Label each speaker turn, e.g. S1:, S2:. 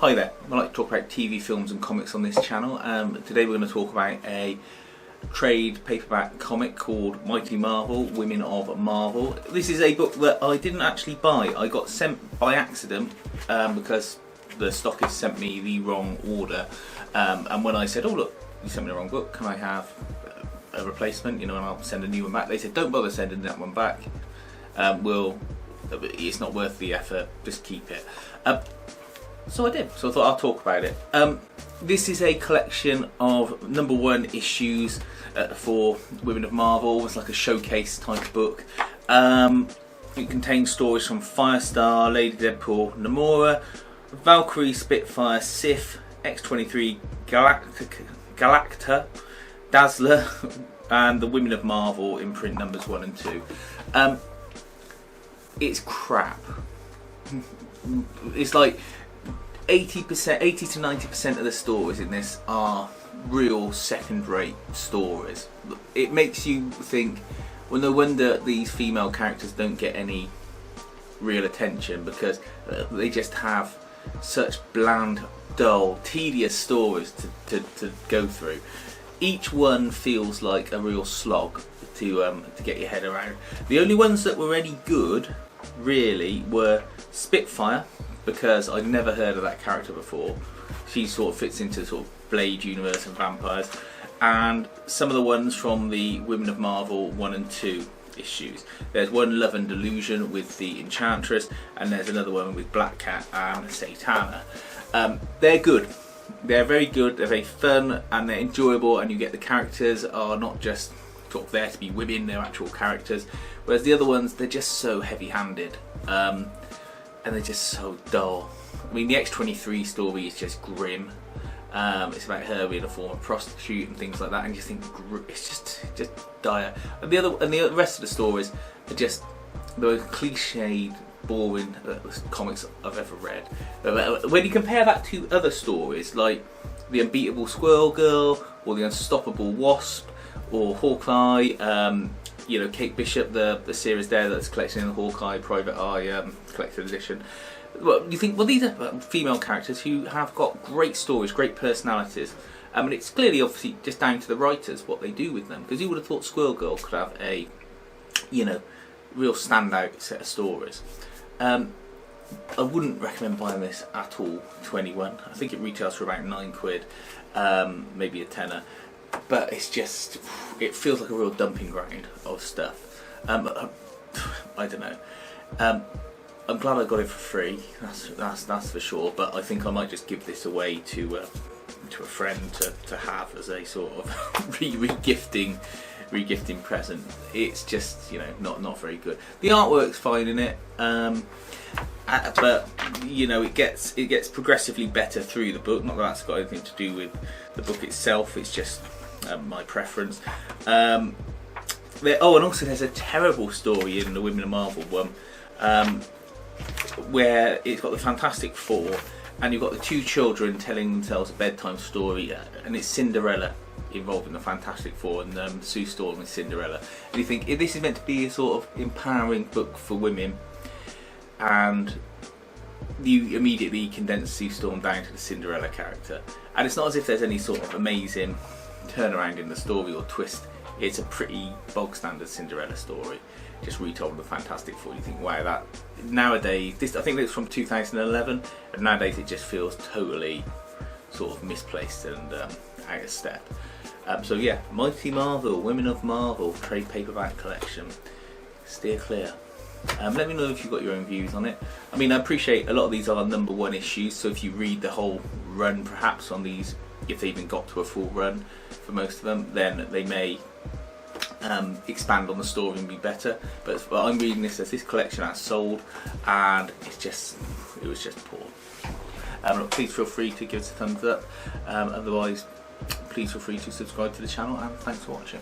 S1: Hi there, I like to talk about TV, films and comics on this channel. Today we're going to talk about a trade paperback comic called Mighty Marvel, Women of Marvel. This is a book that I didn't actually buy. I got sent by accident because the stockist sent me the wrong order. And when I said, oh look, you sent me the wrong book, can I have a replacement, you know, and I'll send a new one back. They said, don't bother sending that one back. It's not worth the effort, just keep it. So I did, so I thought I'll talk about it. This is a collection of #1 issues for Women of Marvel. It's like a showcase type book. It contains stories from Firestar, Lady Deadpool, Namora, Valkyrie, Spitfire, Sif, X-23, Galacta, Dazzler, and the Women of Marvel imprint numbers 1 and 2. It's crap. It's like 80 to 90% of the stories in this are real second-rate stories. It makes you think, well, no wonder these female characters don't get any real attention, because they just have such bland, dull, tedious stories to go through. Each one feels like a real slog to get your head around. The only ones that were any good, really, were Spitfire, because I'd never heard of that character before. She sort of fits into the sort of Blade universe and vampires, and some of the ones from the Women of Marvel 1 and 2 issues. There's one, Love and Delusion, with the Enchantress, and there's another one with Black Cat and Satana. They're good. They're very good, they're very fun, and they're enjoyable, and you get the characters are not just sort of there to be women, they're actual characters. Whereas the other ones, they're just so heavy-handed. And they're just so dull. I mean, the X-23 story is just grim. It's about her being a former prostitute and things like that, and you think it's just dire. And the rest of the stories are just the most cliched, boring comics I've ever read. When you compare that to other stories like the Unbeatable Squirrel Girl, or the Unstoppable Wasp, or Hawkeye. You know, Kate Bishop, the series there that's collected in the Hawkeye Private Eye collected edition. Well, you think, well, these are female characters who have got great stories, great personalities. And it's clearly, obviously, just down to the writers what they do with them. Because you would have thought Squirrel Girl could have a, you know, real standout set of stories. I wouldn't recommend buying this at all to anyone. I think it retails for about £9, maybe a tenner. But it's just, it feels like a real dumping ground of stuff. I don't know. I'm glad I got it for free. That's for sure. But I think I might just give this away to a friend to have as a sort of regifting present. It's just, you know, not very good. The artwork's fine in it. But you know, it gets progressively better through the book. Not that that's got anything to do with the book itself. It's just my preference. And also there's a terrible story in the Women of Marvel one, where it's got the Fantastic Four, and you've got the two children telling themselves a bedtime story, and it's Cinderella involving the Fantastic Four, and Sue Storm and Cinderella. And you think, if this is meant to be a sort of empowering book for women, and you immediately condense Sue Storm down to the Cinderella character, and it's not as if there's any sort of amazing turnaround in the story or twist. It's a pretty bog standard Cinderella story, just retold with the Fantastic Four. You think, wow, that nowadays, I think it's from 2011, and nowadays it just feels totally sort of misplaced and out of step. So yeah, Mighty Marvel, Women of Marvel trade paperback collection. Steer clear. Let me know if you've got your own views on it. I mean, I appreciate a lot of these are #1 issues, so if you read the whole run perhaps on these, if they even got to a full run for most of them, then they may expand on the story and be better. But I'm reading this as this collection has sold, and it was just poor. Look, please feel free to give us a thumbs up. Otherwise, please feel free to subscribe to the channel, and thanks for watching.